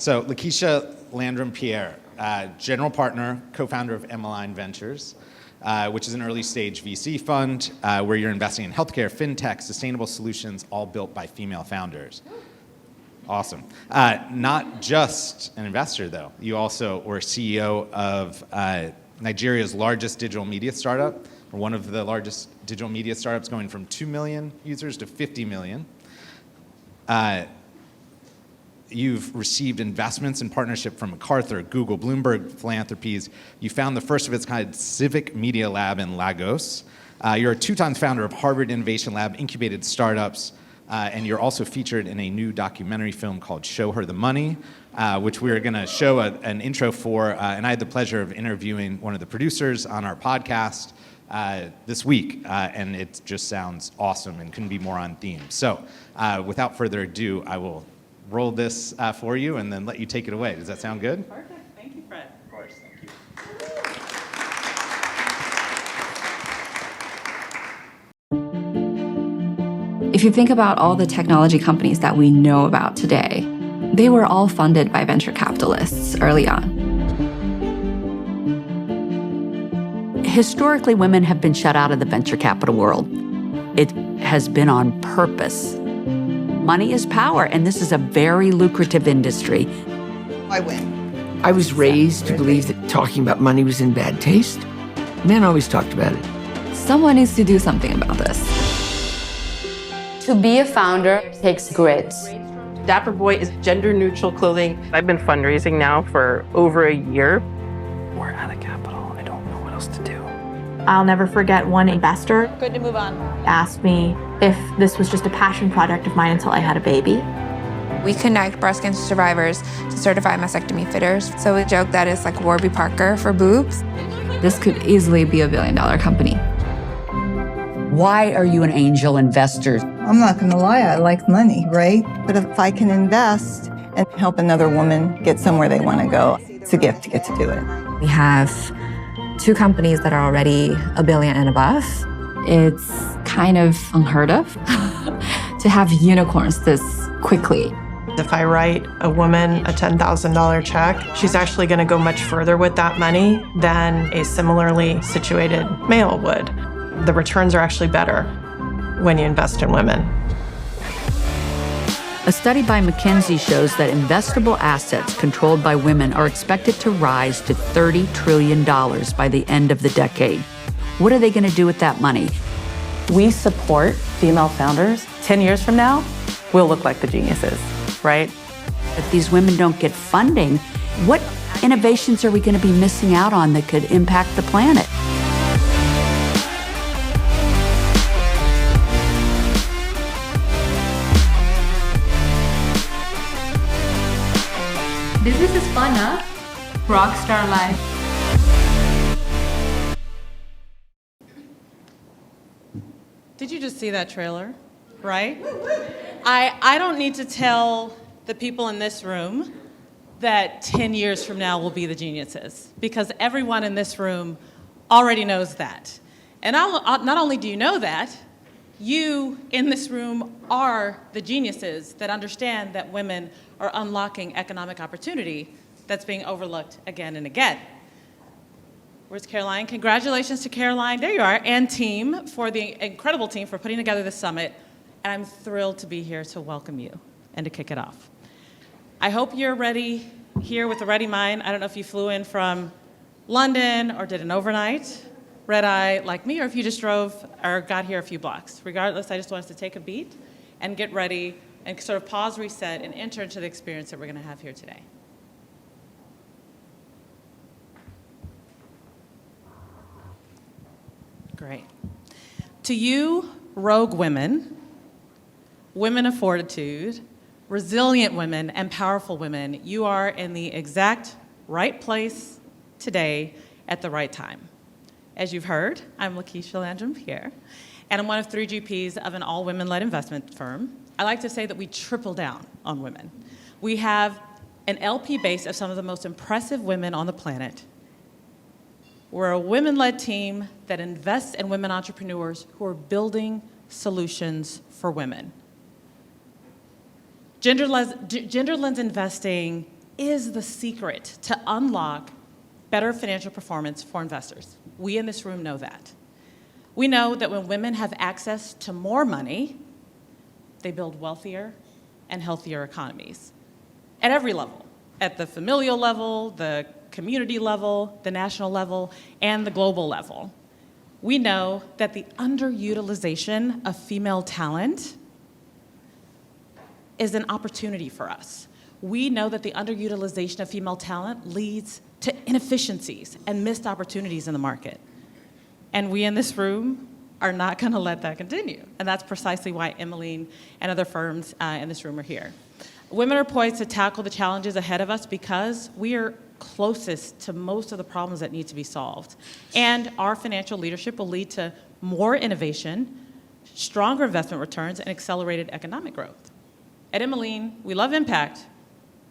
So Keisha Landrum Pierre, general partner, co-founder of Emmeline Ventures, which is an early stage VC fund where you're investing in healthcare, fintech, sustainable solutions, all built by female founders. Awesome. Not just an investor, though. You also were CEO of Nigeria's largest digital media startup, or one of the largest digital media startups, going from 2 million users to 50 million. You've received investments in partnership from MacArthur, Google, Bloomberg Philanthropies. You found the first of its kind Civic Media Lab in Lagos. You're a 2-time founder of Harvard Innovation Lab, incubated startups, and you're also featured in a new documentary film called Show Her the Money, which we're going to show an intro for. And I had the pleasure of interviewing one of the producers on our podcast this week, and it just sounds awesome and couldn't be more on theme. So without further ado, I will roll this for you and then let you take it away. Does that sound good? Perfect. Thank you, Fred. Of course. Thank you. If you think about all the technology companies that we know about today, they were all funded by venture capitalists early on. Historically, women have been shut out of the venture capital world. It has been on purpose. Money is power, and this is a very lucrative industry. I win. I was raised to believe that talking about money was in bad taste. Men always talked about it. Someone needs to do something about this. To be a founder takes grit. Dapper Boy is gender-neutral clothing. I've been fundraising now for over a year. We're out of capital. I don't know what else to do. I'll never forget one investor. Good to move on. Asked me if this was just a passion project of mine until I had a baby. We connect breast cancer survivors to certified mastectomy fitters. So we joke that it's like Warby Parker for boobs. This could easily be $1 billion company. Why are you an angel investor? I'm not going to lie, I like money, right? But if I can invest and help another woman get somewhere they want to go, it's a gift to get to do it. We have 2 companies that are already $1 billion and above. It's kind of unheard of to have unicorns this quickly. If I write a woman a $10,000 check, she's actually going to go much further with that money than a similarly situated male would. The returns are actually better when you invest in women. A study by McKinsey shows that investable assets controlled by women are expected to rise to $30 trillion by the end of the decade. What are they going to do with that money? We support female founders. 10 years from now, we'll look like the geniuses, right? If these women don't get funding, what innovations are we going to be missing out on that could impact the planet? This is fun, huh? Rockstar life. Did you just see that trailer? Right? I don't need to tell the people in this room that 10 years from now we'll be the geniuses, because everyone in this room already knows that. And not only do you know that, you in this room are the geniuses that understand that women are unlocking economic opportunity that's being overlooked again and again. Where's Caroline? Congratulations to Caroline, there you are, and team, for the incredible team for putting together this summit. And I'm thrilled to be here to welcome you and to kick it off. I hope you're ready here with a ready mind. I don't know if you flew in from London or did an overnight red eye like me, or if you just drove or got here a few blocks. Regardless, I just want us to take a beat and get ready and sort of pause, reset, and enter into the experience that we're going to have here today. Great. To you, rogue women, women of fortitude, resilient women, and powerful women, you are in the exact right place today at the right time. As you've heard, I'm Keisha Landrum Pierre, and I'm one of 3 GPs of an all-women-led investment firm. I like to say that we triple down on women. We have an LP base of some of the most impressive women on the planet. We're a women-led team that invests in women entrepreneurs who are building solutions for women. Gender lens investing is the secret to unlock better financial performance for investors. We in this room know that. We know that when women have access to more money, they build wealthier and healthier economies at every level, at the familial level, the community level, the national level, and the global level. We know that the underutilization of female talent is an opportunity for us. We know that the underutilization of female talent leads to inefficiencies and missed opportunities in the market. And we in this room are not going to let that continue. And that's precisely why Emmeline and other firms in this room are here. Women are poised to tackle the challenges ahead of us because we are closest to most of the problems that need to be solved. And our financial leadership will lead to more innovation, stronger investment returns, and accelerated economic growth. At Emmeline, we love impact,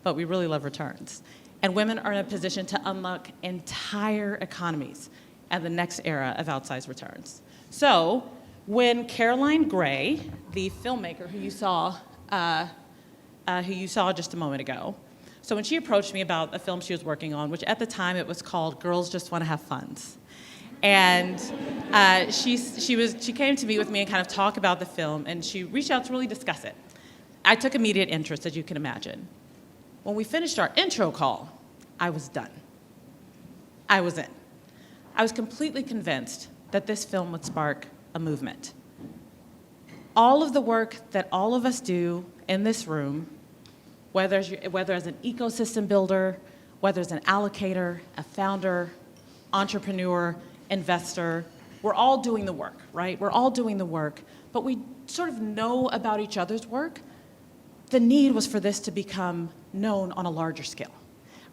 but we really love returns. And women are in a position to unlock entire economies at the next era of outsized returns. So when Caroline Gray, the filmmaker who you saw just a moment ago, so when she approached me about a film she was working on, which at the time it was called Girls Just Want to Have Funds, and she came to meet with me and kind of talk about the film, and she reached out to really discuss it. I took immediate interest, as you can imagine. When we finished our intro call, I was done. I was in. I was completely convinced that this film would spark a movement. All of the work that all of us do in this room, whether as an ecosystem builder, whether as an allocator, a founder, entrepreneur, investor, we're all doing the work, right? We're all doing the work, but we sort of know about each other's work. The need was for this to become known on a larger scale,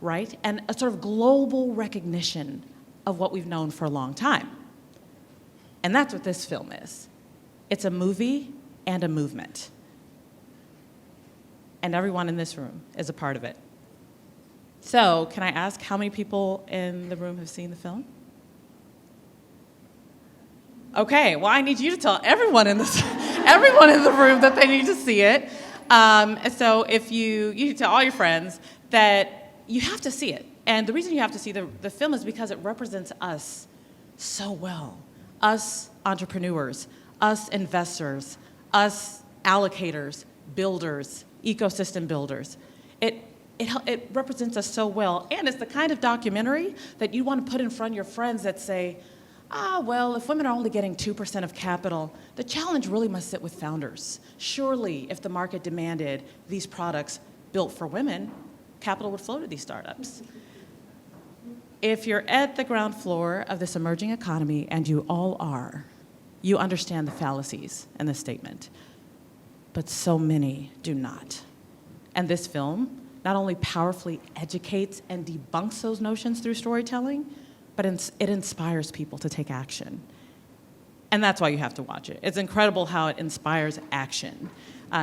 right? And a sort of global recognition of what we've known for a long time. And that's what this film is. It's a movie and a movement. And everyone in this room is a part of it. So, can I ask how many people in the room have seen the film? Okay, well, I need you to tell everyone in the room that they need to see it. So if you tell all your friends that you have to see it. And the reason you have to see the film is because it represents us so well. Us entrepreneurs, us investors, us allocators, builders, ecosystem builders. It represents us so well. And it's the kind of documentary that you want to put in front of your friends that say, well, if women are only getting 2% of capital, the challenge really must sit with founders. Surely, if the market demanded these products built for women, capital would flow to these startups. If you're at the ground floor of this emerging economy, and you all are, you understand the fallacies in this statement. But so many do not. And this film not only powerfully educates and debunks those notions through storytelling, but it inspires people to take action. And that's why you have to watch it. It's incredible how it inspires action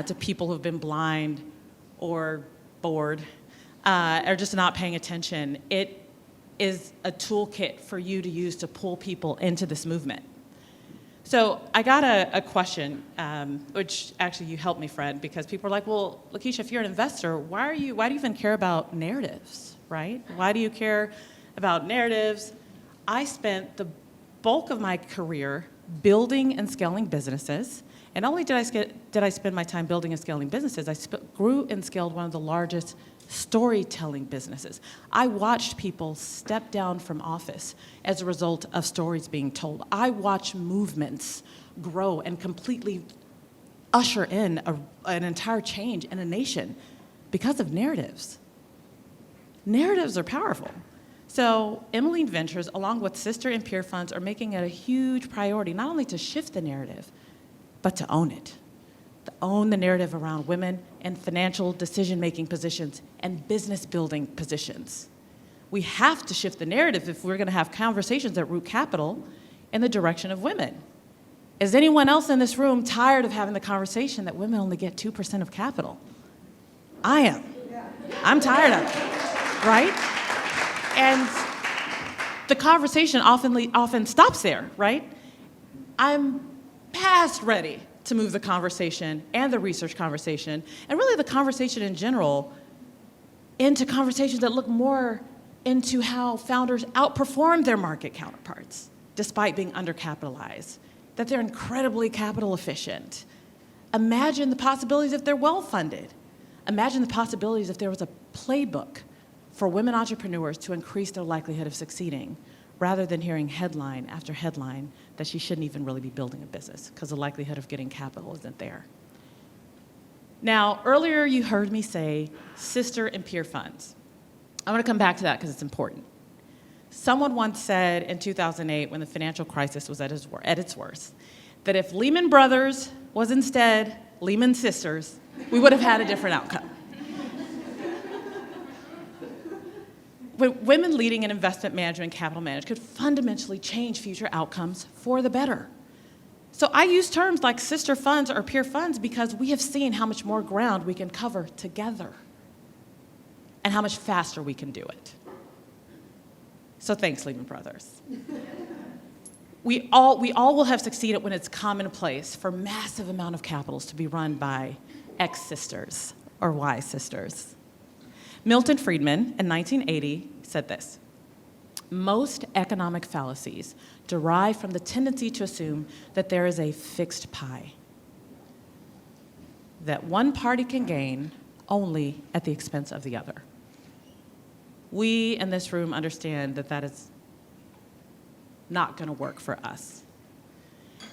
to people who've been blind or bored or just not paying attention. It is a toolkit for you to use to pull people into this movement. So I got a question, which actually you helped me, Fred, because people are like, well, Keisha, if you're an investor, why do you even care about narratives, right? Why do you care about narratives? I spent the bulk of my career building and scaling businesses. And not only did I spend my time building and scaling businesses, I grew and scaled one of the largest storytelling businesses. I watched people step down from office as a result of stories being told. I watched movements grow and completely usher in an entire change in a nation because of narratives. Narratives are powerful. So Emmeline Ventures, along with sister and peer funds, are making it a huge priority, not only to shift the narrative, but to own it. To own the narrative around women in financial decision-making positions and business-building positions. We have to shift the narrative if we're going to have conversations that root capital in the direction of women. Is anyone else in this room tired of having the conversation that women only get 2% of capital? I am. I'm tired of it, right? And the conversation often stops there, right? I'm past ready to move the conversation and the research conversation, and really the conversation in general, into conversations that look more into how founders outperform their market counterparts despite being undercapitalized, that they're incredibly capital efficient. Imagine the possibilities if they're well-funded. Imagine the possibilities if there was a playbook for women entrepreneurs to increase their likelihood of succeeding, rather than hearing headline after headline that she shouldn't even really be building a business because the likelihood of getting capital isn't there. Now, earlier you heard me say sister and peer funds. I want to come back to that because it's important. Someone once said in 2008, when the financial crisis was at its worst, that if Lehman Brothers was instead Lehman Sisters, we would have had a different outcome. Women leading in investment management and capital management could fundamentally change future outcomes for the better. So I use terms like sister funds or peer funds because we have seen how much more ground we can cover together and how much faster we can do it. So thanks, Lehman Brothers. We all will have succeeded when it's commonplace for massive amount of capitals to be run by X sisters or Y sisters. Milton Friedman in 1980 said this: most economic fallacies derive from the tendency to assume that there is a fixed pie, that one party can gain only at the expense of the other. We in this room understand that that is not going to work for us.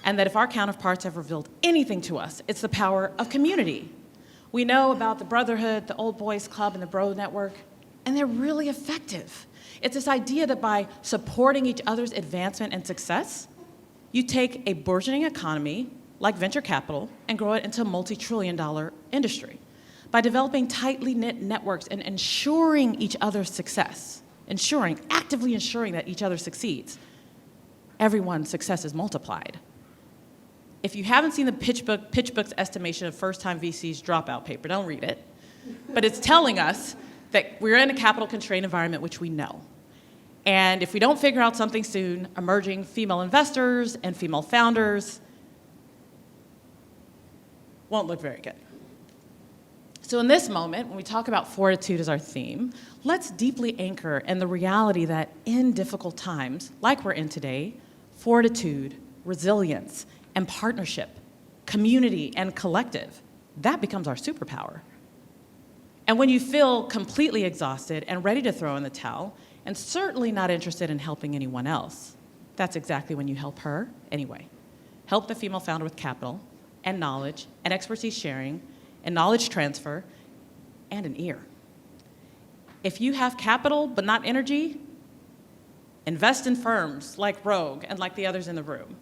And that if our counterparts have revealed anything to us, it's the power of community. We know about the Brotherhood, the Old Boys Club, and the Bro Network, and they're really effective. It's this idea that by supporting each other's advancement and success, you take a burgeoning economy like venture capital and grow it into a multi-trillion-dollar industry. By developing tightly knit networks and ensuring each other's success, actively ensuring that each other succeeds, everyone's success is multiplied. If you haven't seen the PitchBook's estimation of first-time VCs dropout paper, don't read it. But it's telling us that we're in a capital-constrained environment, which we know. And if we don't figure out something soon, emerging female investors and female founders won't look very good. So in this moment, when we talk about fortitude as our theme, let's deeply anchor in the reality that in difficult times, like we're in today, fortitude, resilience, and partnership, community, and collective, that becomes our superpower. And when you feel completely exhausted and ready to throw in the towel, and certainly not interested in helping anyone else, that's exactly when you help her anyway. Help the female founder with capital and knowledge and expertise sharing and knowledge transfer and an ear. If you have capital but not energy, invest in firms like Rogue and like the others in the room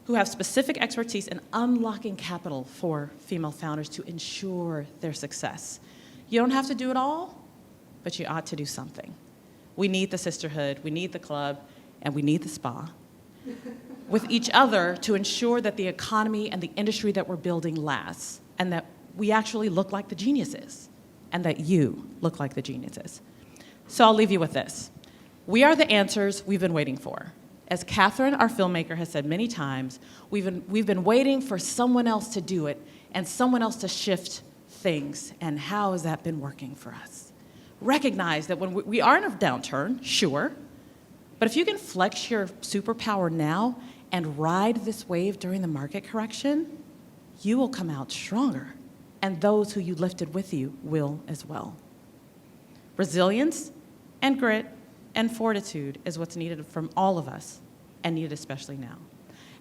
who have specific expertise in unlocking capital for female founders to ensure their success. You don't have to do it all, but you ought to do something. We need the sisterhood, we need the club, and we need the spa with each other to ensure that the economy and the industry that we're building lasts, and that we actually look like the geniuses, and that you look like the geniuses. So I'll leave you with this. We are the answers we've been waiting for. As Catherine, our filmmaker, has said many times, we've been waiting for someone else to do it and someone else to shift things. And how has that been working for us? Recognize that when we are in a downturn, sure, but if you can flex your superpower now and ride this wave during the market correction, you will come out stronger, and those who you lifted with you will as well. Resilience and grit and fortitude is what's needed from all of us, and needed especially now.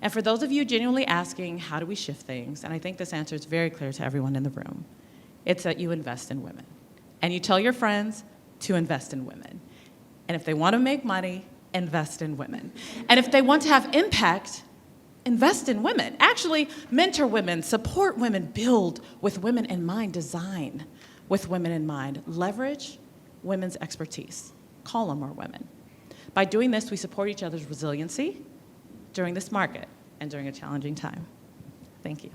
And for those of you genuinely asking, how do we shift things? And I think this answer is very clear to everyone in the room. It's that you invest in women. And you tell your friends to invest in women. And if they want to make money, invest in women. And if they want to have impact, invest in women. Actually, mentor women, support women, build with women in mind, design with women in mind, leverage women's expertise. Call on more women. By doing this, we support each other's resiliency during this market and during a challenging time. Thank you.